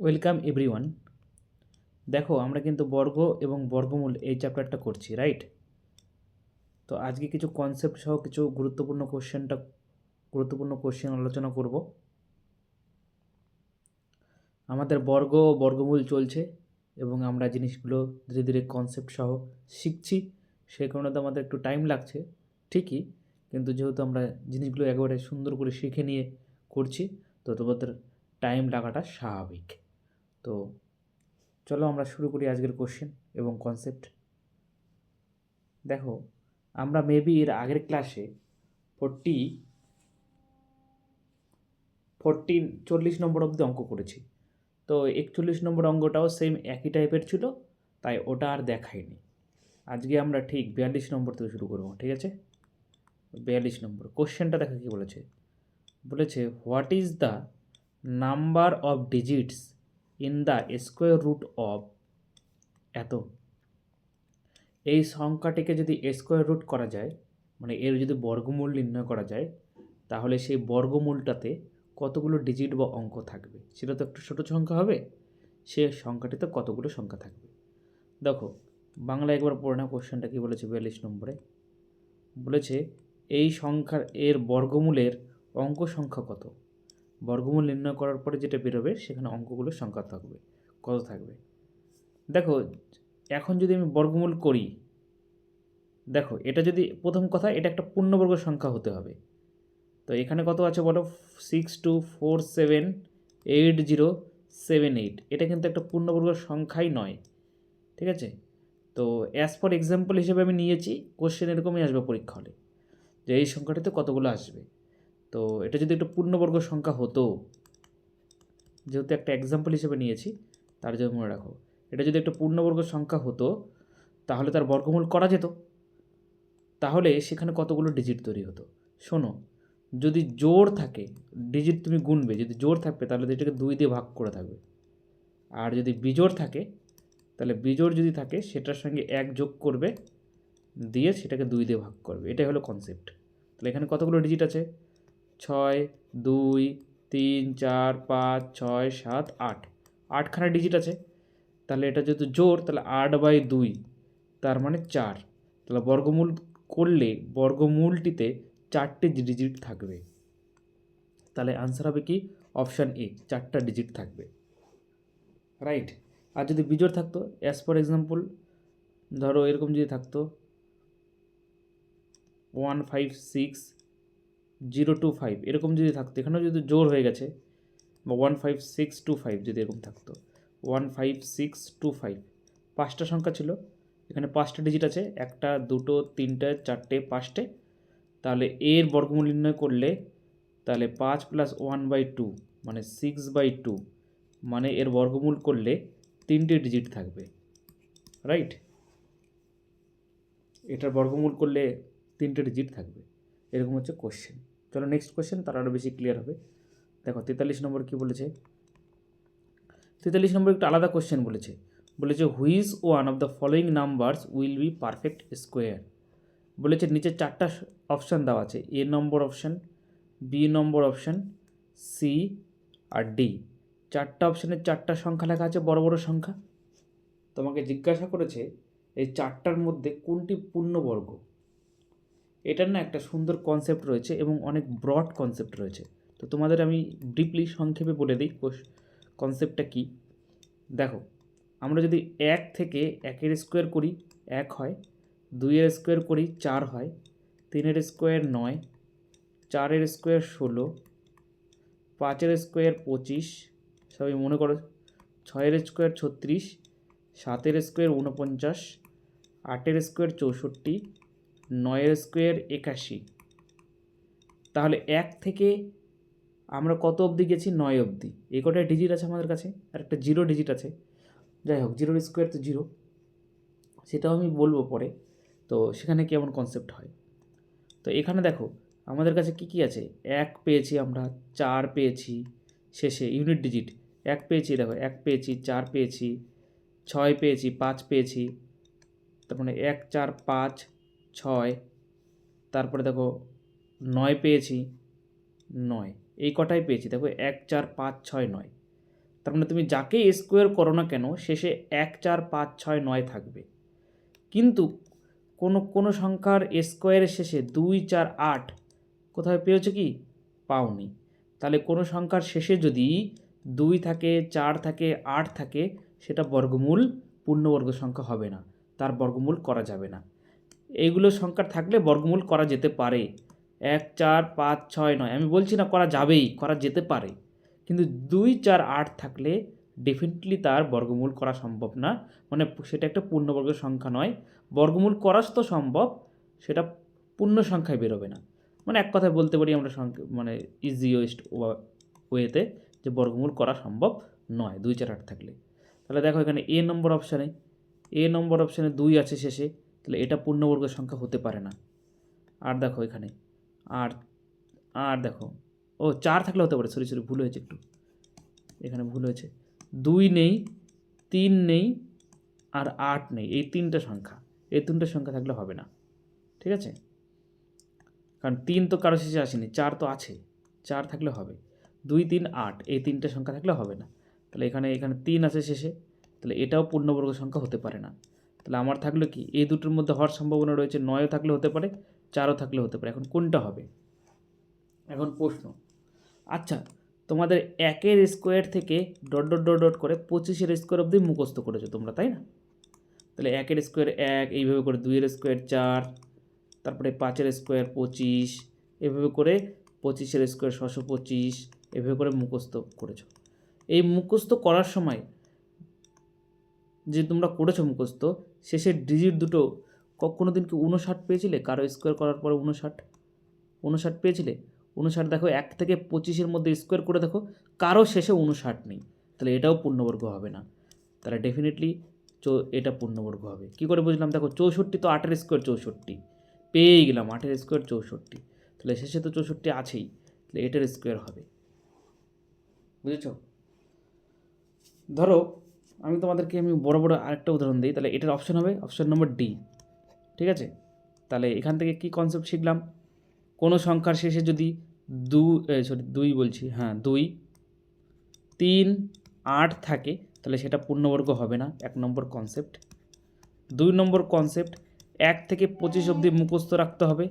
Welcome everyone. দেখো আমরা কিন্তু বর্গ এবং বর্গমূল এই চ্যাপ্টারটা করছি, রাইট? তো আজকে কিছু কনসেপ্ট সহ কিছু গুরুত্বপূর্ণ কোশ্চেন আলোচনা করব। আমাদের বর্গ ও বর্গমূল চলছে এবং আমরা জিনিসগুলো ধীরে ধীরে কনসেপ্ট সহ শিখছি। সেই কারণে তো আমাদের একটু টাইম লাগছে ঠিকই, কিন্তু যেহেতু আমরা জিনিসগুলো একেবারে সুন্দর করে শিখে নিয়ে করছি, তো তোমাদের টাইম লাগাটা স্বাভাবিক। তো চলো আমরা শুরু করি আজকের কোশ্চেন এবং কনসেপ্ট। দেখো, আমরা মেবি এর আগের ক্লাসে 40 নম্বর অবধি অঙ্ক করেছি। তো 41 নম্বর অঙ্কটাও সেম একই টাইপের ছিল, তাই ওটা আর দেখাইনি। আজকে আমরা ঠিক 42 নম্বর থেকে শুরু করবো, ঠিক আছে? 42 নম্বর কোশ্চেনটা দেখা কী বলেছে। What is the number of digits in the square root of এত। এই সংখ্যাটিকে যদি স্কোয়ার রুট করা যায়, মানে এর যদি বর্গমূল নির্ণয় করা যায়, তাহলে সেই বর্গমূলটাতে কতগুলো ডিজিট বা অঙ্ক থাকবে। সেটা তো একটু ছোটো সংখ্যা হবে, সে সংখ্যাটিতে কতগুলো সংখ্যা থাকবে। দেখো, বাংলা একবার পড়ে না কোশ্চেনটা কী বলেছে। 42 নম্বরে বলেছে এই সংখ্যার এর বর্গমূলের অঙ্ক সংখ্যা কত। বর্গমূল নির্ণয় করার পরে যেটা বেরোবে সেখানে অঙ্কগুলোর সংখ্যা থাকবে, কত থাকবে। দেখো, এখন যদি আমি বর্গমূল করি, দেখো এটা যদি প্রথম কথা, এটা একটা পূর্ণবর্গ সংখ্যা হতে হবে। তো এখানে কত আছে বলো, 62478078। এটা কিন্তু একটা পূর্ণবর্গ সংখ্যাই নয়, ঠিক আছে? তো অ্যাজ ফর এক্সাম্পল হিসেবে আমি নিয়েছি, কোশ্চেন এরকমই আসবে পরীক্ষা হলে, যে এই সংখ্যাটিতে কতগুলো আসবে। তো এটা যদি একটা পূর্ণবর্গ সংখ্যা হতো, যেহেতু একটা এক্সাম্পল হিসেবে নিয়েছি তার জন্য মনে রাখো, এটা যদি একটা পূর্ণবর্গ সংখ্যা হতো তাহলে তার বর্গমূল করা যেত। তাহলে সেখানে কতগুলো ডিজিট তৈরি হতো। শোনো, যদি জোড় থাকে, ডিজিট তুমি গুনবে, যদি জোড় থাকবে তাহলে এটাকে 2 দিয়ে ভাগ করে থাকবে। আর যদি বিজোড় থাকে, তাহলে বিজোড় যদি থাকে সেটার সঙ্গে 1 যোগ করবে, দিয়ে সেটাকে 2 দিয়ে ভাগ করবে। এটাই হলো কনসেপ্ট। তাহলে এখানে কতগুলো ডিজিট আছে, 6 2 3 4 5 6 7 8, 8খানা ডিজিট আছে। তাহলে এটা যেহেতু জোড়, তাহলে 8/2, তার মানে 4। তাহলে বর্গমূল করলে বর্গমূলটিতে 4টে ডিজিট থাকবে। তাহলে আনসার হবে কি, অপশান এ, 4টা ডিজিট থাকবে, রাইট? আর যদি বিজোড় থাকতো, অ্যাজ ফর এক্সাম্পল ধরো এরকম যদি থাকতো 156 025, এরকম যদি থাকতো, এখানেও যদি জোড় হয়ে গেছে, বা 15625 যদি এরকম থাকতো, 15625, 5টা সংখ্যা ছিল, এখানে 5টা ডিজিট আছে, 1টা 2টো 3টে 4টে 5টে। তাহলে এর বর্গমূল নির্ণয় করলে, তাহলে 5 + 1/2 মানে 6/2, মানে এর বর্গমূল করলে 3টে ডিজিট থাকবে, রাইট? এটার বর্গমূল করলে 3টে ডিজিট থাকবে। এরকম হচ্ছে কোশ্চেন। চলো নেক্সট কোশ্চেন, তার আরও বেশি ক্লিয়ার হবে। দেখো 43 নম্বর কী বলেছে। 43 নম্বর একটু আলাদা কোশ্চেন বলেছে which one of the following numbers will be perfect square. বলেছে নিচে 4টা অপশান দেওয়া আছে, এ নম্বর অপশান, বি নম্বর অপশান, সি আর ডি। 4টা অপশানের 4টা সংখ্যা লেখা আছে, বড় বড় সংখ্যা। তোমাকে জিজ্ঞাসা করেছে এই 4টার মধ্যে কোনটি পূর্ণবর্গ। এটার না একটা সুন্দর কনসেপ্ট রয়েছে এবং অনেক ব্রড কনসেপ্ট রয়েছে। তো তোমাদের আমি ডিপলি সংক্ষেপে বলে দিই কনসেপ্টটা কী। দেখো, আমরা যদি 1 থেকে 1-এর স্কোয়ার করি 1 হয়, 2-এর স্কোয়ার করি 4 হয়, 3-এর স্কোয়ার 9, 4-এর স্কোয়ার 16, 5-এর স্কোয়ার 25, সবাই মনে করো, 6-এর স্কোয়ার 36, 7-এর স্কোয়ার 49, 8-এর স্কোয়ার 64, 9-এর স্কোয়ার 81। তাহলে 1 থেকে আমরা কত অবধি গেছি, 9 অবধি। এই কটায় ডিজিট আছে আমাদের কাছে, আর একটা 0 ডিজিট আছে। যাই হোক, 0-এর স্কোয়ার তো 0, সেটাও আমি বলবো পরে। তো সেখানে কেমন কনসেপ্ট হয়। তো এখানে দেখো আমাদের কাছে কি কি আছে, 1 পেয়েছি আমরা, 4 পেয়েছি, শেষে ইউনিট ডিজিট 1 পেয়েছি, দেখো 1 পেয়েছি, 4 পেয়েছি, 6 পেয়েছি, 5 পেয়েছি, তার মানে 1 4 5 6। তারপরে দেখো 9 পেয়েছি, 9, এই কটাই পেয়েছি। দেখো 1 4 5 6 9। তার মানে তুমি যাকে স্কোয়ার করো না কেন শেষে 1 4 5 6 9 থাকবে, কিন্তু কোনো সংখ্যার স্কোয়ারের শেষে 2 4 8 কোথায় পেয়েছো কি? পাওনি। তাহলে কোনো সংখ্যার শেষে যদি 2 থাকে, 4 থাকে, 8 থাকে, সেটা বর্গমূল পূর্ণবর্গ সংখ্যা হবে না, তার বর্গমূল করা যাবে না। এইগুলো সংখ্যা থাকলে বর্গমূল করা যেতে পারে, 1 4 5 6 9, আমি বলছি না করা যাবেই, করা যেতে পারে, কিন্তু 2 4 8 থাকলে ডেফিনেটলি তার বর্গমূল করা সম্ভব না, মানে সেটা একটা পূর্ণবর্গ সংখ্যা নয়। বর্গমূল করা তো সম্ভব, সেটা পূর্ণ সংখ্যায় বেরোবে না। মানে এক কথায় বলতে পারি আমরা মানে ইজিয়েস্ট ওয়েতে যে বর্গমূল করা সম্ভব নয় 2 4 8 থাকলে। তাহলে দেখো এখানে এ নম্বর অপশানে 2 আছে শেষে, তাহলে এটা পূর্ণবর্গ সংখ্যা হতে পারে না। আর দেখো এখানে আর দেখো 4 থাকলে হতে পারে, সরি ভুল হয়েছে একটু, এখানে ভুল হয়েছে, 2 নেই, 3 নেই, আর 8 নেই, এই 3টে সংখ্যা থাকলে হবে না, ঠিক আছে? কারণ 3 তো কারো শেষে আসেনি, 4 তো আছে, 4 থাকলে হবে, 2 3 8 এই 3টে সংখ্যা থাকলে হবে না। তাহলে এখানে 3 আছে শেষে, তাহলে এটাও পূর্ণবর্গ সংখ্যা হতে পারে না। তাহলে আমার থাকলো কি, এই দুটোর মধ্যে হওয়ার সম্ভাবনা রয়েছে, 9ও থাকলে হতে পারে, 4ও থাকলে হতে পারে। এখন কোনটা হবে? এখন প্রশ্ন, আচ্ছা তোমাদের 1-এর স্কোয়ার থেকে ডট ডট ডট ডট করে 25-এর স্কোয়ার অবধি মুখস্থ করেছো তোমরা, তাই না? তাহলে 1-এর স্কোয়ার 1, এইভাবে করে 2-এর স্কোয়ার 4, তারপরে 5-এর স্কোয়ার 25, এভাবে করে 25-এর স্কোয়ার 625, এভাবে করে মুখস্থ করেছো। এই মুখস্থ করার সময় যে তোমরা করেছো মুখস্থ, শেষের ডিজিট দুটো কোনো দিন কি 59 পেয়েছিলে? কারো স্কোয়ার করার পরে 59 পেয়েছিলে? 59 দেখো 1 থেকে 25-এর মধ্যে স্কোয়ার করে দেখো, কারো শেষে 59 নেই, তাহলে এটাও পূর্ণবর্গ হবে না। তাহলে ডেফিনেটলি এটা পূর্ণবর্গ হবে। কী করে বুঝলাম? দেখো 64 তো 8-এর স্কোয়ার 64, পেয়েই গেলাম 8-এর স্কোয়ার 64, তাহলে শেষে তো 64 আছেই, তাহলে এটার স্কোয়ার হবে। বুঝেছ? ধরো আমি তোমাদেরকে বড় আরেকটা উদাহরণ দিই, তাহলে এটার অপশন হবে অপশন নম্বর ডি, ঠিক আছে? তাহলে এখান থেকে কি কনসেপ্ট শিখলাম? কোনো সংখ্যার শেষে যদি 2 3 8 থাকে, তাহলে সেটা পূর্ণবর্গ হবে না, 1 নম্বর কনসেপ্ট। 2 নম্বর কনসেপ্ট, 1 থেকে 25 অবধি মুখস্থ রাখতে হবে,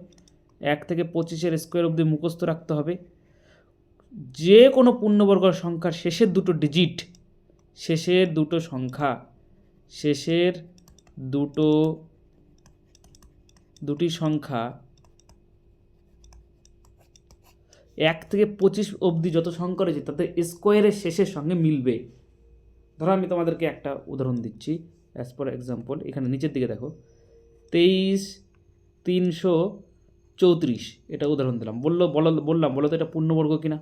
1 থেকে 25-এর স্কোয়ার অবধি মুখস্থ রাখতে হবে। যে কোনো পূর্ণবর্গ সংখ্যার শেষের দুটি সংখ্যা 1 থেকে 25 অবধি যত সংখ্যা রয়েছে তাদের স্কোয়ারের শেষের সঙ্গে মিলবে। ধরো আমি তোমাদেরকে একটা উদাহরণ দিচ্ছি, অ্যাজ ফর এক্সাম্পল, এখানে নিচের দিকে দেখো 23,334, এটা উদাহরণ দিলাম। বললাম বলো তো এটা পূর্ণবর্গ কিনা?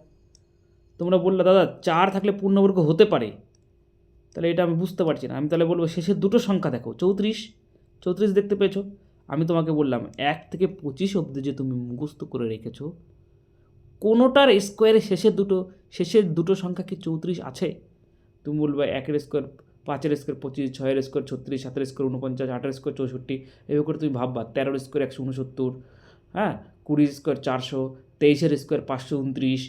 তোমরা বললে দাদা 4 থাকলে পূর্ণবর্গ হতে পারে, তাহলে এটা আমি বুঝতে পারছি না। আমি তাহলে বলবো শেষের দুটো সংখ্যা দেখো, 34 দেখতে পেয়েছো? আমি তোমাকে বললাম 1 থেকে 25 অবধি যে তুমি মুখস্থ করে রেখেছো, কোনোটার স্কোয়ারের শেষের দুটো সংখ্যা কি 34 আছে? তুমি বলবে 1-এর স্কোয়ার 5-এর স্কোয়ার 25, 6-এর স্কোয়ার 36, 7-এর স্কোয়ার 49, 8-এর স্কোয়ার 64, এভাবে করে তুমি ভাববা। 13-এর স্কোয়ার 169, হ্যাঁ, 20-এর স্কোয়ার 400, 23-এর স্কোয়ার 529,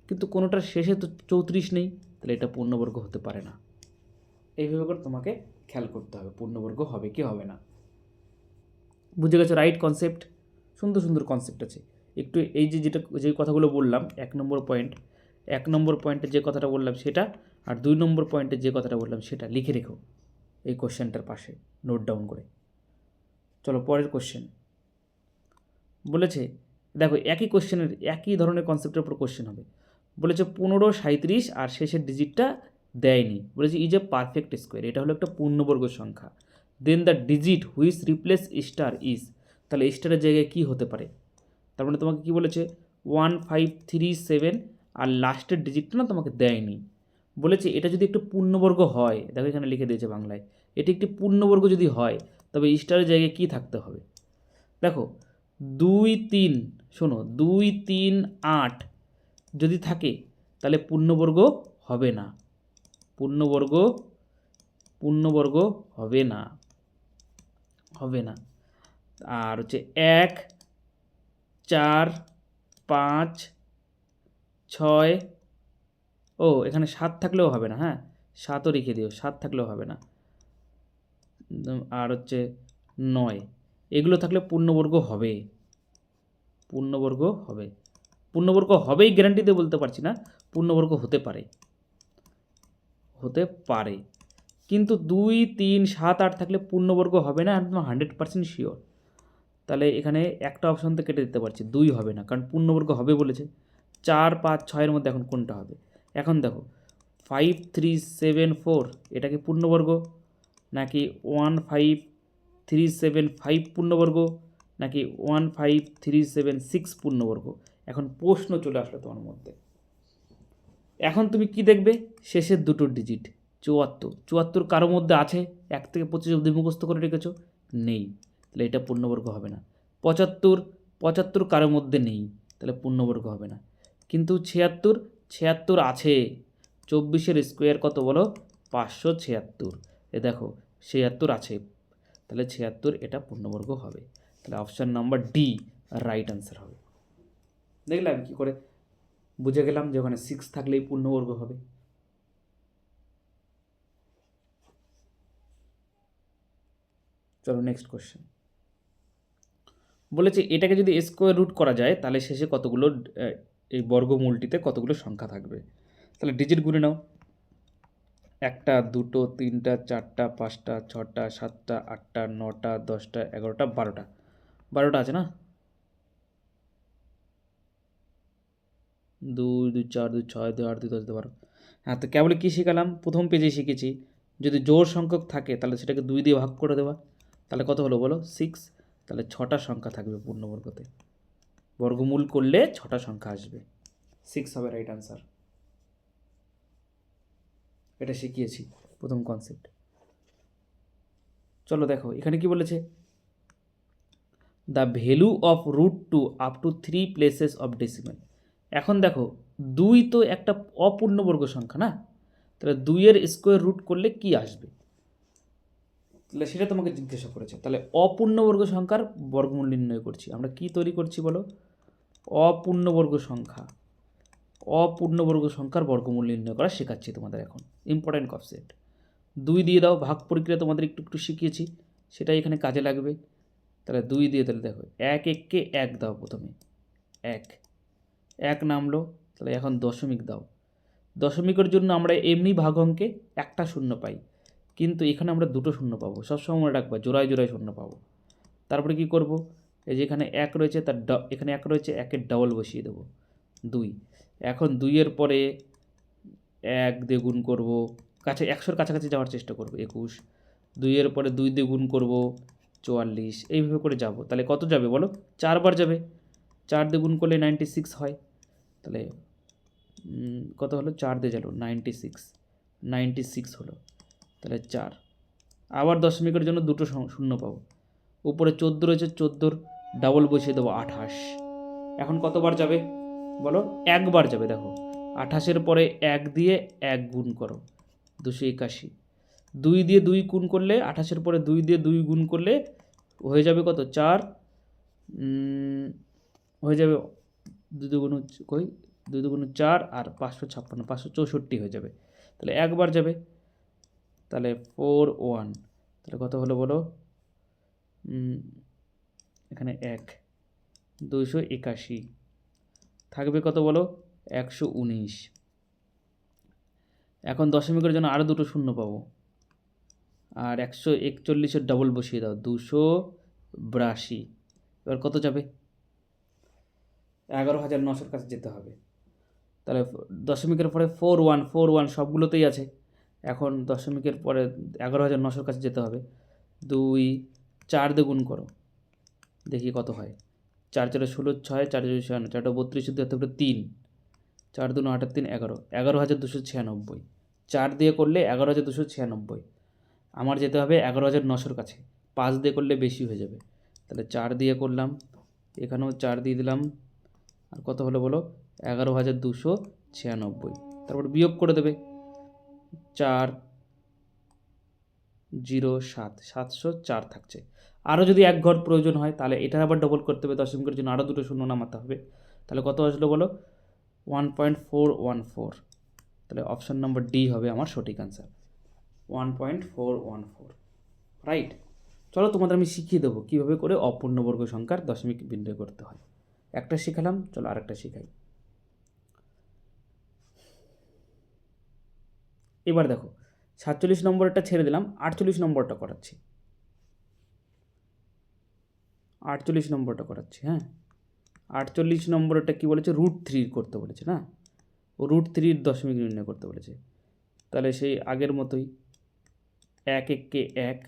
কিন্তু কোনোটার শেষে তো 34 নেই, তাহলে এটা পূর্ণবর্গ হতে পারে না। এইভাবে করে তোমাকে খেয়াল করতে হবে পূর্ণবর্গ হবে কি হবে না। বুঝে গেছো? রাইট কনসেপ্ট, সুন্দর কনসেপ্ট আছে। একটু এই যে কথাগুলো বললাম, 1 নম্বর পয়েন্টে যে কথাটা বললাম সেটা, আর 2 নম্বর পয়েন্টে যে কথাটা বললাম সেটা লিখে রেখো এই কোশ্চেনটার পাশে, নোট ডাউন করে। চলো পরের কোশ্চেন বলেছে, দেখো একই ধরনের কনসেপ্টের উপর কোশ্চেন হবে। বলেছে 15, 37 আর শেষের ডিজিটটা দেয়নি, বলেছে ইজ এ পারফেক্ট স্কোয়ার, এটা হলো একটা পূর্ণবর্গ সংখ্যা। Then the digit which replace star is, তাহলে স্টারের জায়গায় কী হতে পারে? তার মানে তোমাকে কী বলেছে? 1537 আর লাস্টের ডিজিটটা না তোমাকে দেয়নি, বলেছে এটা যদি একটু পূর্ণবর্গ হয়, দেখো এখানে লিখে দিয়েছে বাংলায়, এটি একটি পূর্ণবর্গ যদি হয় তবে স্টারের জায়গায় কী থাকতে হবে? দেখো 2 3, শোনো 2 3 8 যদি থাকে তাহলে পূর্ণবর্গ হবে না, পূর্ণবর্গ হবে না। আর হচ্ছে 1 4 5 6, এখানে 7 থাকলেও হবে না, হ্যাঁ, 7ও রেখে দিও, 7 থাকলেও হবে না। আর হচ্ছে 9, এগুলো থাকলে পূর্ণবর্গ হবে, পূর্ণবর্গ হবে। পূর্ণবর্গ হবেই গ্যারান্টি দিয়ে বলতে পারছি না, পূর্ণবর্গ হতে পারে, হতে পারে। কিন্তু 2, 3, 7, 8 থাকলে পূর্ণবর্গ হবে না, একদম 100% শিওর। তাহলে এখানে একটা অপশান তো কেটে দিতে পারছি, 2 হবে না, কারণ পূর্ণবর্গ হবে বলেছে। 4, 5, 6-এর মধ্যে এখন কোনটা হবে? এখন দেখো 5, 3, 7, 4 এটা কি পূর্ণবর্গ, নাকি 1, 5, 3, 7, 5 পূর্ণবর্গ, নাকি 1, 5, 3, 7, 6 পূর্ণবর্গ? এখন প্রশ্ন চলে আসলো তোমার মধ্যে। এখন তুমি কি দেখবে? শেষের দুটো ডিজিট 74। 74 কারো মধ্যে আছে? 1 থেকে 25 অবধি মুখস্থ করে রেখেছো? নেই, তাহলে এটা পূর্ণবর্গ হবে না। 75 কারোর মধ্যে নেই, তাহলে পূর্ণবর্গ হবে না। কিন্তু 76 আছে। 24-এর স্কোয়ার কত বলো? 576। এ দেখো 76 আছে, তাহলে 76 এটা পূর্ণবর্গ হবে। তাহলে option number D right answer হবে। দেখলাম কি করে বুঝে গেলাম যে ওখানে 6 থাকলেই পূর্ণবর্গ হবে। চলো নেক্সট কোশ্চেন। বলেছে এটাকে যদি স্কোয়ার রুট করা যায় তাহলে শেষে কতগুলো, এই বর্গমূলটিতে কতগুলো সংখ্যা থাকবে? তাহলে ডিজিট গুনে নাও। 1টা 2টো 3টা 4টা 5টা 6টা 7টা 8টা 9টা 10টা 11টা 12টা। 12টা আছে না? 2, 2, 4, 2, 6, 2, 8, 2, 10, 2, 12। হ্যাঁ, তো কেবল কী শিখালাম? প্রথম পেজে শিখেছি যদি জোড় সংখ্যক থাকে তাহলে সেটাকে 2 দিয়ে ভাগ করে দেওয়া। তাহলে কত হলো বলো? 6। তাহলে 6টা সংখ্যা থাকবে পূর্ণবর্গতে, বর্গমূল করলে 6টা সংখ্যা আসবে, 6 হবে রাইট আনসার। এটা শিখিয়েছি প্রথম কনসেপ্ট। চলো দেখো এখানে কি বলেছে, the value of √2 up to 3 places of decimal. এখন দেখো 2 তো একটা অপূর্ণবর্গ সংখ্যা না, তাহলে 2-এর স্কোয়ার রুট করলে কি আসবে? তাহলে সেটা তোমাকে জিজ্ঞাসা করেছে। তাহলে অপূর্ণবর্গ সংখ্যার বর্গমূল নির্ণয় করছি। আমরা কি তৈরি করছি বলো? অপূর্ণবর্গ সংখ্যা, অপূর্ণবর্গ সংখ্যার বর্গমূল নির্ণয় করা শেখাচ্ছি তোমাদের এখন, ইম্পর্টেন্ট কনসেপ্ট। 2 দিয়ে দাও, ভাগ প্রক্রিয়া তোমাদের একটু একটু শিখিয়েছি, সেটাই এখানে কাজে লাগবে। তাহলে 2 দিয়ে তাহলে দেখো 1 1কে 1 দাও, প্রথমে 1 নামলো, তাহলে এখন দশমিক দাও। দশমিকের জন্য আমরা এমনি ভাগ অঙ্কে একটা শূন্য পাই, কিন্তু এখানে আমরা দুটো শূন্য পাবো। সবসময় মনে রাখবা জোড়ায় জোড়ায় শূন্য পাবো। তারপরে কি করব? এই যে এখানে 1 রয়েছে, তার এখানে 1 রয়েছে, 1-এর ডবল বসিয়ে দেবো 2। এখন 2-এর পরে 1 দিয়ে গুণ করবো, কাছে 100-র কাছাকাছি যাওয়ার চেষ্টা করবো, 21। 2-এর পরে 2 দিয়ে গুণ করবো, 44। এইভাবে করে যাব। তাহলে কত যাবে বলো? 4 বার যাবে। 4 দিয়ে গুণ করলে 96 হয়। তাহলে কত হলো? 4 দিয়ে গেল 96 হলো। তাহলে 4। আবার দশমিকের জন্য দুটো শূন্য পাবো। উপরে 14 রয়েছে, 14-র ডাবল বসিয়ে দেবো 28। এখন কতবার যাবে বলো? 1 বার যাবে। দেখো 28-এর পরে 1 দিয়ে 1 গুণ করো, 281। 2 দিয়ে 2 গুণ করলে, 28-এর পরে 2 দিয়ে 2 গুণ করলে হয়ে যাবে কত? 4 হয়ে যাবে 2 দুগুণ কই 2 দুগুণ 4 আর 556, 564 হয়ে যাবে। তাহলে 1 বার যাবে, তাহলে 41। তাহলে কত হলো বলো? এখানে 1, 281 থাকবে কত বলো? 119। এখন দশমিকের জন্য আরও দুটো শূন্য পাবো, আর 141-এর ডবল বসিয়ে দাও, 282। এবার কত যাবে? 11,900-র কাছে যেতে হবে। তাহলে দশমিকের পরে 41 সবগুলোতেই আছে। এখন দশমিকের পরে 11,900-র কাছে যেতে হবে। 2 4 দিয়ে গুণ করো, দেখি কত হয়। 4 4 16, 6 4 4 56, 4 32, 3 4 2 8 3 11, 11,296। 4 দিয়ে করলে 11,296, আমার যেতে হবে 11,900-র কাছে। 5 দিয়ে করলে বেশি হয়ে যাবে, তাহলে 4 দিয়ে করলাম, এখানেও 4 দিয়ে দিলাম, আর কত হলো বলো? 11,296। তারপর বিয়োগ করে দেবে, 4 0 7 704 থাকছে। আরও যদি 1 ঘর প্রয়োজন হয় তাহলে এটা আবার ডবল করতে হবে, দশমিকের জন্য আরও দুটো শূন্য নামাতে হবে। তাহলে কত আসলো বলো? 1.414। তাহলে অপশান নম্বর ডি হবে আমার সঠিক অ্যান্সার, 1.414, রাইট। চলো তোমাদের আমি শিখিয়ে দেবো কীভাবে করে অপূর্ণবর্গ সংখ্যার দশমিক বিন্যয় করতে হয়। একটা শিখালাম, চলো আরেকটা শিখাই। এবার দেখো 47 নম্বরটা ছেড়ে দিলাম, 48 নম্বরটা করাচ্ছি। 48 নম্বরটা করাচ্ছি, হ্যাঁ। 48 নম্বরটা কী বলেছে, √3 করতে বলেছে না, ও √3 দশমিক নির্ণয় করতে বলেছে। তাহলে সেই আগের মতোই 1 1 1,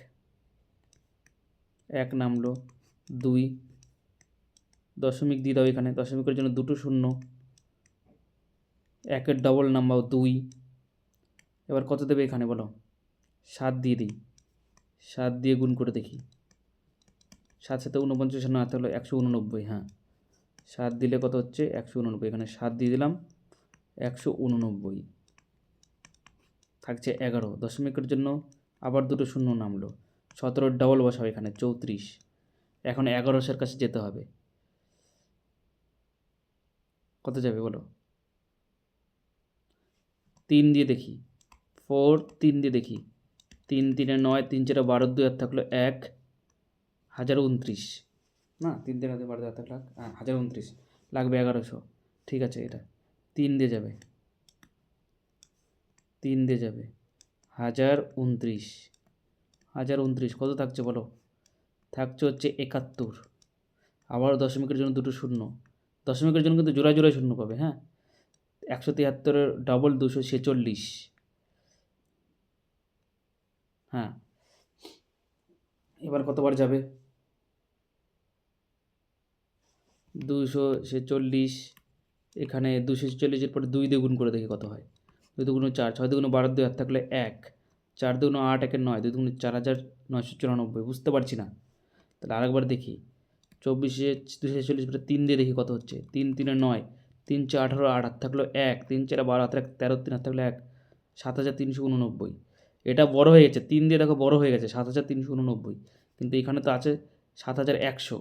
1 নামলো, 2 দশমিক দিয়ে দাও, এখানে দশমিকের জন্য দুটো শূন্য, 1-এর ডবল নাম্বার 2। এবার কত দেবে এখানে বলো, 7 দিয়ে দিই, 7 দিয়ে গুণ করে দেখি, 7 সাথে 49 না হলো 189, হ্যাঁ 7 দিলে কত হচ্ছে 189, এখানে 7 দিয়ে দিলাম, 189 থাকছে 11, দশমিকের জন্য আবার দুটো শূন্য নামলো, 17-এর ডবল বসাও এখানে 34, এখন 1100-এর কাছে যেতে হবে, কত যাবে বলো, 3 দিয়ে দেখি, 4, 3 দিয়ে দেখি, 3 3 9, 3 4 12, 2 আর থাকলো 1029, না 3 3 12 আর থাকলো 1029, লাগবে 1100, ঠিক আছে, এটা 3 দিয়ে যাবে, 3 দিয়ে যাবে, 1029, 1029 কত থাকছে বলো, থাকছে হচ্ছে 71, আবার দশমিকের জন্য দুটো শূন্য, দশমিকের জন্য কিন্তু জোড়ায় জোড়ায় শূন্য পাবে, হ্যাঁ 173-এর ডবল 246, হ্যাঁ এবার কতবার যাবে, 246, এখানে 246-এর পরে 2 দিয়ে গুণ করে দেখি কত হয়, 2 দুগুণ 4, 6 দুগুণ 12, 2 হাত থাকলে 1, 4 দুগুণ 8, 1 9, 2 দুগুণ 4994, বুঝতে পারছি না, তাহলে আরেকবার দেখি, 24-এ 246 পরে 3 দিয়ে দেখি কত হচ্ছে, 3 3 9, 3 4 18, 8 হাত থাকলো 1, 3 4 12 হাত 13, 3 হাত থাকলো 1, 7389, এটা বড় হয়ে গেছে, 3 দিয়ে দেখো বড় হয়ে গেছে 7389, কিন্তু এখানে তো আছে 7100,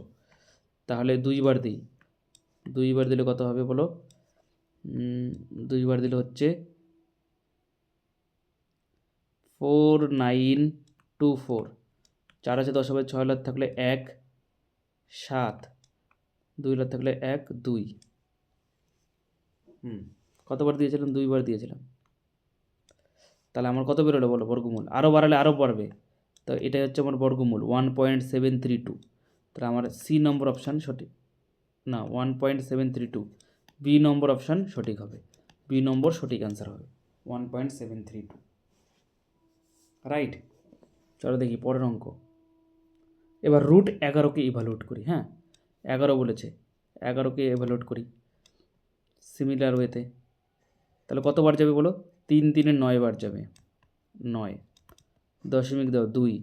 তাহলে 2 বার দিই, 2 বার দিলে কত হবে বলো, 2 বার দিলে হচ্ছে 4924, 4 আছে 10 হবে, 6 লাখ থাকলে 1 7, 2 লাখ থাকলে 1 2, কতবার দিয়েছিলাম, 2 বার দিয়েছিলাম, তাহলে আমার কত বেরোলো বলো বর্গমূল, আরও বাড়ালে আরও বাড়বে, তো এটাই হচ্ছে আমার বর্গমূল 1.732, তাহলে আমার সি নম্বর অপশান সঠিক, না 1.732, বি নম্বর অপশান সঠিক হবে, বি নম্বর সঠিক অ্যান্সার হবে 1.732, রাইট। চলো দেখি পরের অঙ্ক, এবার √11কে ইভ্যালুয়েট করি, হ্যাঁ 11 বলেছে, 11কে ইভ্যালুয়েট করি সিমিলার ওয়েতে, তাহলে কতবার যাবে বলো, 3 3 9 বার যাবে, 9, দশমিক দাও 2,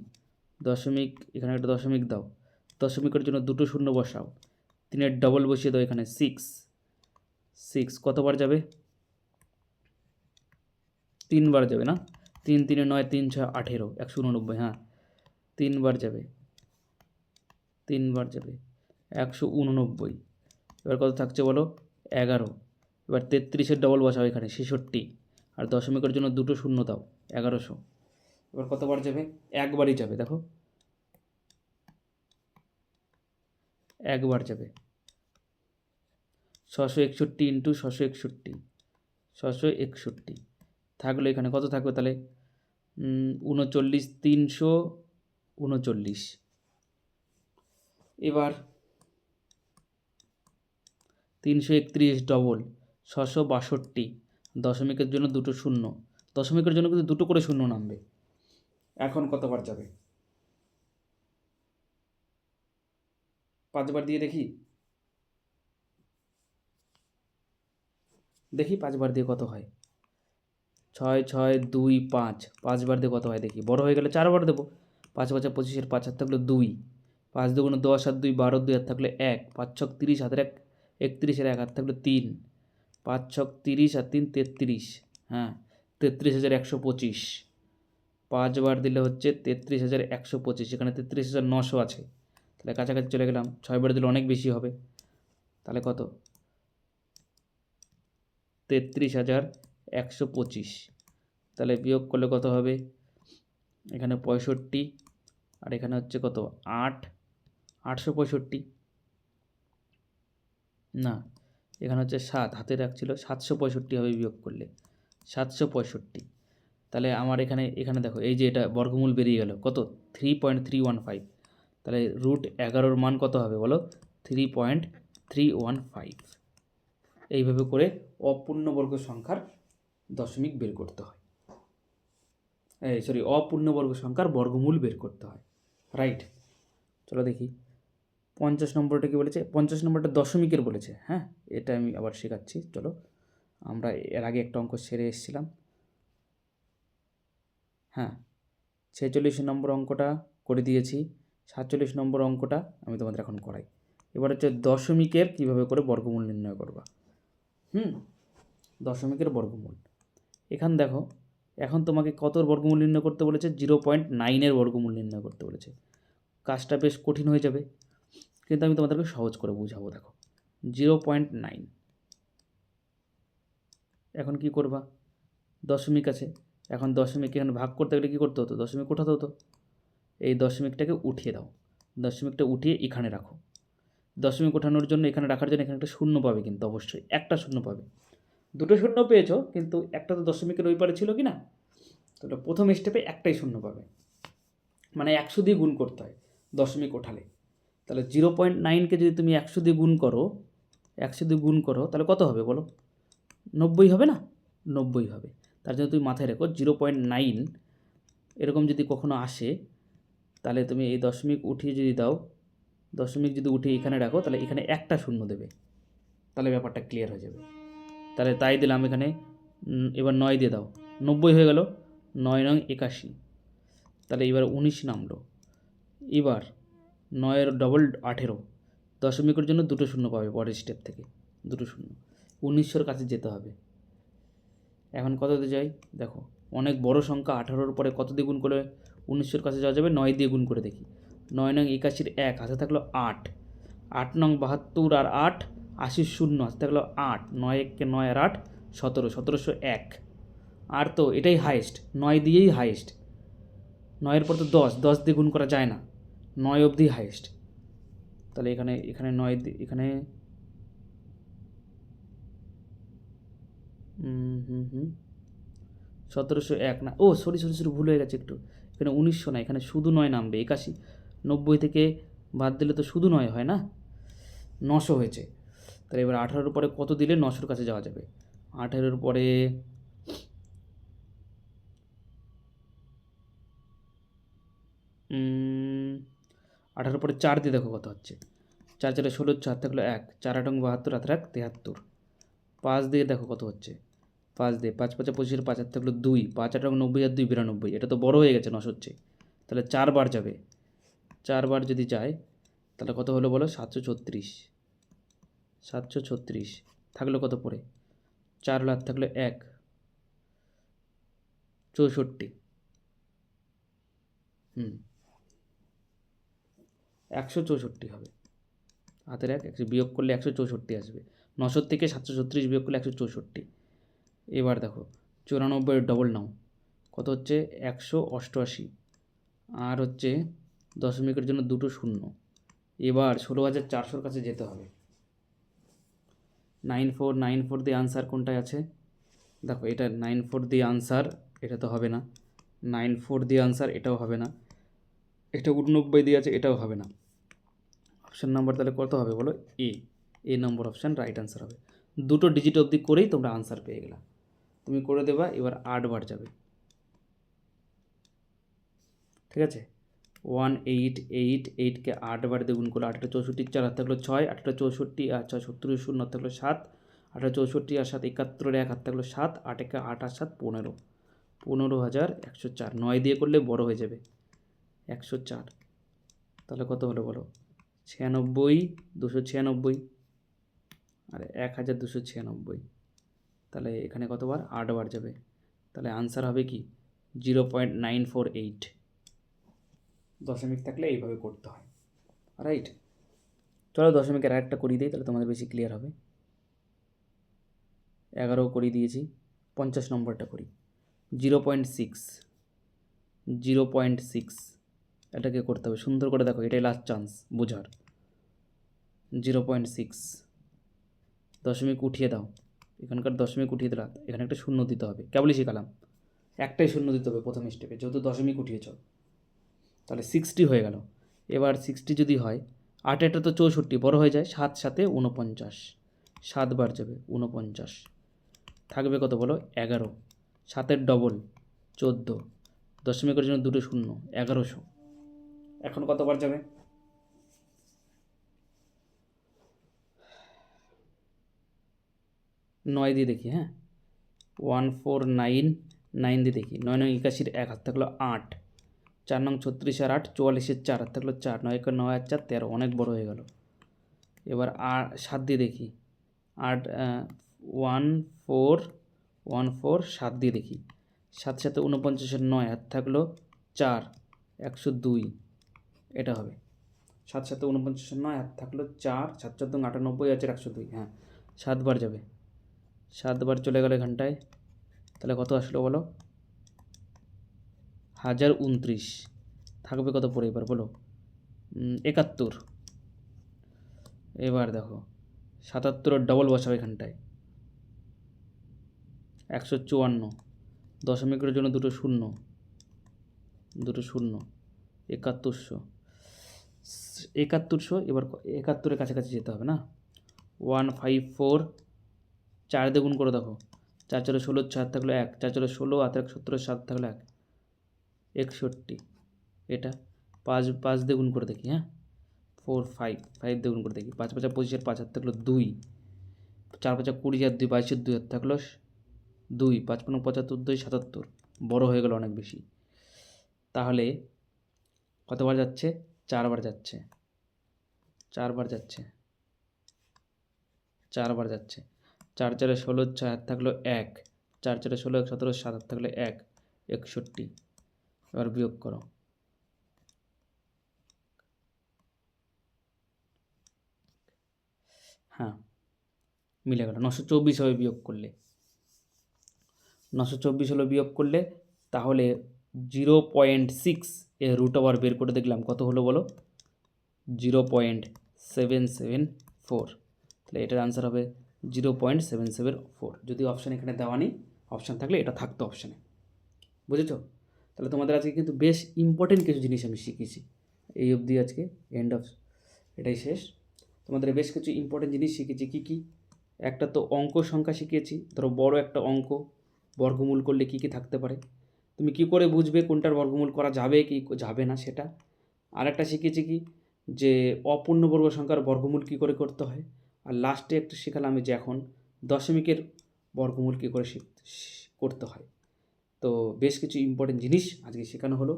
দশমিক এখানে একটা দশমিক দাও, দশমিকের জন্য দুটো শূন্য বসাও, 3-এর ডবল বসিয়ে দাও এখানে 6, কতবার যাবে, 3 বার যাবে না, 3 3 9, 3 6 18, 189, হ্যাঁ 3 বার যাবে, 3 বার যাবে 189, এবার কত থাকছে বলো 11, এবার 33-এর ডবল বসাও এখানে 66, আর দশমিকের জন্য দুটো শূন্য দাও 1100, এবার কতবার যাবে, একবারই যাবে, দেখো একবার যাবে, 661 ইন্টু 661, 661 থাকলো, এখানে কত থাকবে তাহলে 39 339, এবার 331 ডবল 662, দশমিকের জন্য দুটো শূন্য, দশমিকের জন্য কিন্তু দুটো করে শূন্য নামবে, এখন কতবার যাবে, 5 বার দিয়ে দেখি, 5 বার দিয়ে কত হয়, 6 6 2 5, 5 বার দিয়ে কত হয় দেখি, বড় হয়ে গেলে 4 বার দেবো, 5 5 25, 5 হাত থাকলো 2, 5 2 10 আর 2 12, 2 হাত থাকলে 1, 5 6 30, হাতের 1 31, 1 হাত থাকলো 3, 5 6 30 আর 3 33, হ্যাঁ 33,125, 5 বার দিলে হচ্ছে 33,125, এখানে 33,900 আছে, তাহলে কাছাকাছি চলে গেলাম, 6 বার দিলে অনেক বেশি হবে, তাহলে কত 33,125, 125, তাহলে বিয়োগ করলে কত হবে, এখানে 65 আর এখানে হচ্ছে কত 8, 865, না এখানে হচ্ছে 7, হাতে রাখছিল 765 হবে বিয়োগ করলে 765। তাহলে আমার এখানে দেখো এই যে এটা বর্গমূল বেরিয়ে গেল কত 3.315, তাহলে √11 মান কত হবে বলো 3.315। এইভাবে করে অপূর্ণবর্গ সংখ্যার দশমিক বের করতে হয়, অপূর্ণবর্গ সংখ্যার বর্গমূল বের করতে হয়, রাইট। চলো দেখি 50 নম্বরটা কী বলেছে, 50 নম্বরটা দশমিকের বলেছে। হ্যাঁ, এটা আমি আবার শেখাচ্ছি, চলো আমরা এর আগে একটা অঙ্ক সেরে এসেছিলাম। হ্যাঁ, 46 নম্বর অঙ্কটা করে দিয়েছি, 47 নম্বর অঙ্কটা আমি তোমাদের এখন করাই। এবার হচ্ছে দশমিকের কীভাবে করে বর্গমূল নির্ণয় করবা। দশমিকের বর্গমূল, এখান দেখো এখন তোমাকে কত বর্গমূল নির্ণয় করতে বলেছে, 0.9 বর্গমূল নির্ণয় করতে বলেছে। কাজটা বেশ কঠিন হয়ে যাবে, কিন্তু আমি তোমাদেরকে সহজ করে বুঝাবো। দেখো 0.9, এখন কি করবা, দশমিক আছে, এখন দশমিক এখানে ভাগ করতে গেলে কী করতে হতো, দশমিক উঠাতে হতো। এই দশমিকটাকে উঠিয়ে দাও, দশমিকটা উঠিয়ে এখানে রাখো। দশমিক ওঠানোর জন্য এখানে রাখার জন্য এখানে একটা শূন্য পাবে, কিন্তু অবশ্যই একটা শূন্য পাবে। দুটো শূন্য পেয়েছো, কিন্তু একটা তো দশমিকের ওই পারে ছিল কি না, তাহলে প্রথম স্টেপে একটাই শূন্য পাবে, মানে 100 দিয়ে গুণ করতে হয় দশমিক ওঠালে। তাহলে 0.9কে যদি তুমি 100 দিয়ে গুণ করো, 100 দিয়ে গুণ করো তাহলে কত হবে বলো, 90 হবে না, 90 হবে। তার জন্য তুমি মাথায় রেখো 0.9 এরকম যদি কখনো আসে, তাহলে তুমি এই দশমিক উঠিয়ে যদি দাও, দশমিক যদি উঠিয়ে এখানে রাখো, তাহলে এখানে একটা শূন্য দেবে, তাহলে ব্যাপারটা ক্লিয়ার হয়ে যাবে। তাহলে তাই দিলাম এখানে, এবার 9 দিয়ে দাও, 90 হয়ে গেল, 9 নং 81, তাহলে এবার 19 নামলো। এবার 9-এর ডবল 18, দশমিকের জন্য দুটো শূন্য পাবে পরের স্টেপ থেকে, দুটো শূন্য, 1900-র কাছে যেতে হবে। এখন কততে যাই দেখো, অনেক বড় সংখ্যা 18-র পরে কত দিয়ে গুণ করে 1900-র কাছে যাওয়া যাবে, 9 দিয়ে গুণ করে দেখি। 9 নং 81-র 1 হাতে থাকলো 8, 8 নং 72 আর 8 80 শূন্য হাতে থাকলো 8, 9 1 9 আর 8 17, 1701। আর তো এটাই হাইয়েস্ট, 9 দিয়েই হাইয়েস্ট, 9-এর পর তো 10, 10 দিয়ে গুণ করা যায় না, 9 অবধি হাইয়েস্ট। তাহলে এখানে 9 এখানে 1701 না, ও সরি ভুল হয়ে গেছে একটু, এখানে 1900 না, এখানে শুধু 9 নামবে। 81, 90 থেকে বাদ দিলে তো শুধু 9 হয় না, 900 হয়েছে। তাহলে এবার 18-র পরে কত দিলে 900-র কাছে যাওয়া যাবে, 18-র পরে 18-র পরে 4 দিয়ে দেখো কত হচ্ছে, 4 4 16, 4 থাকলো 1, 4 8 72, 8 1 73। 5 দিয়ে দেখো কত হচ্ছে, 5 দিয়ে 5 5 25, 5 8 থাকলো 2, 5 8 90 আর 2 92, এটা তো বড় হয়ে গেছে 900 হচ্ছে, তাহলে 4 বার যাবে, 4 বার যদি যায় তাহলে কত হলো বলো, 736, 736 থাকলো কত পরে, 4 লাখ থাকলো 1, 64, 164 হবে, হাতের 1 বিয়োগ করলে 164 আসবে, 900 থেকে 736 বিয়োগ করলে 164। এবার দেখো 94-এর ডবল নাও, কত হচ্ছে 188, আর হচ্ছে দশমিকের জন্য দুটো শূন্য। এবার 16,400-র কাছে যেতে হবে। 9494 দিয়ে আনসার কোনটায় আছে, দেখো এটা 94 দিয়ে আনসার, এটা তো হবে না, 94 দিয়ে আনসার এটাও হবে না, এটা 89 দিয়ে আছে এটাও হবে না। অপশান নাম্বার তাহলে কত হবে বলো, এ নম্বর অপশান রাইট আনসার হবে। দুটো ডিজিট অবধি করেই তোমরা আনসার পেয়ে গেলা, তুমি করে দেবা। এবার 8 বার যাবে, ঠিক আছে, 1888কে 8 বার দিয়ে গুণ করলে 8টা 64, 4 হাত থাকলো 6, 8টা 64 আর 6 70, শূন্য হাত থাকলো 7, 8টা 64 আর 7 71, 1 হাত থাকলো 7, 8 একে 8 আর 7 15, 15,104। 9 দিয়ে করলে বড় হয়ে যাবে 104, তাহলে কত হলো বলো, 96, 296 আর 1296, তাহলে এখানে কতবার, 8 বার যাবে, তাহলে আনসার হবে কি 0.948। দশমিক থাকলে এইভাবে করতে হয়, রাইট। চলো দশমিকের আরেকটা করিয়ে দিই, তাহলে তোমাদের বেশি ক্লিয়ার হবে। 11 করিয়ে দিয়েছি, 50 নম্বরটা করি। 0.6, 0.6 এটাকে করতে হবে সুন্দর করে। দেখো এটাই লাস্ট চান্স বোঝার। 0.6 দশমিক উঠিয়ে দাও, এখানকার দশমিক উঠিয়ে দিলাম, এখানে একটা শূন্য দিতে হবে, কেবলই শিখালাম, একটাই শূন্য দিতে হবে প্রথম স্টেপে, যেহেতু দশমিক উঠিয়েছ। তাহলে 60 হয়ে গেল। এবার 60 যদি হয়, 8 এটা তো 64, বড় হয়ে যায়, 7 7 49, 7 বার যাবে 49, থাকবে কত বলো? 11। 7-এর ডবল 14, দশমিকের জন্য দুটো শূন্য, 1100। এখন কতবার যাবে? নয় দিয়ে দেখি। হ্যাঁ, 1499 দিয়ে দেখি। 9 9 81, 1 হাত থাকলো 8, 4 9 36 আর 8 44, 4 হাত থাকলো 4, 9 1 9 আর 4 13, অনেক বড় হয়ে গেল। এবার 7 দিয়ে দেখি। 8 14 7 দিয়ে দেখি। 7 7 49, 9 হাত থাকলো 4, 102, এটা হবে। 7 7 49, 9 হাত থাকলো 4, 7 14 98 আছে 102। হ্যাঁ, 7 বার যাবে, 7 বার চলে গেলে ঘন্টায়, তাহলে কত আসলো বলো? 1029। থাকবে কত পরে এবার বলো? 71। এবার দেখো 77-এর ডবল বসাবে এখানটায়, 154, দশমিকের জন্য দুটো শূন্য, 7100। এবার 71-এর কাছাকাছি যেতে হবে না? 154, 4 দিয়ে গুণ করে দেখো, 4 4 16, 4 থাকলো 1, 4 4 16, 8 1 17, 7 থাকলো 1, 61। এটা 5 দিয়ে গুণ করে দেখি। হ্যাঁ, 4 5 দিয়ে গুণ করে দেখি। 5 5 25, 5 হাত থাকলো 2, 4 5 20 আর 2 22, 2 হাত থাকলো 2, 5 5 75, 2 77, বড় হয়ে গেল অনেক বেশি। তাহলে কতবার যাচ্ছে? 4 বার যাচ্ছে, 4 বার যাচ্ছে, 4 বার যাচ্ছে। 4 4 16, 6 হাত থাকলো 1, 4 4 16 17, 7 হাত থাকলো 1, 61। এবার বিয়োগ করো। হ্যাঁ, মিলে গেল। 924 হবে বিয়োগ করলে, 924 হলো বিয়োগ করলে। তাহলে 0.6 এর রুট ওভার বের করে দেখলাম, কত হলো বলো? 0.774। তাহলে এটার আনসার হবে 0.774। যদি অপশান এখানে দেওয়া নেই, অপশান থাকলে এটা থাকতো অপশানে। বুঝেছো? তাহলে তোমাদের আজকে কিন্তু বেশ ইম্পর্টেন্ট কিছু জিনিস আমি শিখিয়েছি। এই অবধি আজকে এন্ড অফ, এটাই শেষ। তোমাদের বেশ কিছু ইম্পর্টেন্ট জিনিস শিখেছি। কী কী? একটা তো অঙ্ক সংখ্যা শিখিয়েছি। ধরো বড় একটা অঙ্ক বর্গমূল করলে কী কী থাকতে পারে, তুমি কী করে বুঝবে কোনটার বর্গমূল করা যাবে কি যাবে না সেটা। আরেকটা শিখেছি কি, যে অপূর্ণবর্গ সংখ্যার বর্গমূল কী করে করতে হয়। আর লাস্টে একটা শেখালাম যে এখন দশমিকের বর্গমূল কী করে করতে হয়। তো বেশ কিছু ইম্পর্টেন্ট জিনিস আজকে শেখানো হলো।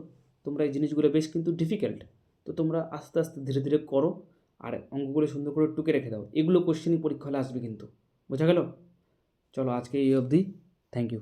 তোমরা এই জিনিসগুলো বেশ কিন্তু ডিফিকাল্ট, তো তোমরা আস্তে আস্তে ধীরে ধীরে করো, আর অঙ্কগুলো সুন্দর করে টুকে রেখে দাও। এগুলো কোশ্চেনই পরীক্ষা হলে আসবে কিন্তু। বোঝা গেল? চলো আজকে এই অবধি। Thank you.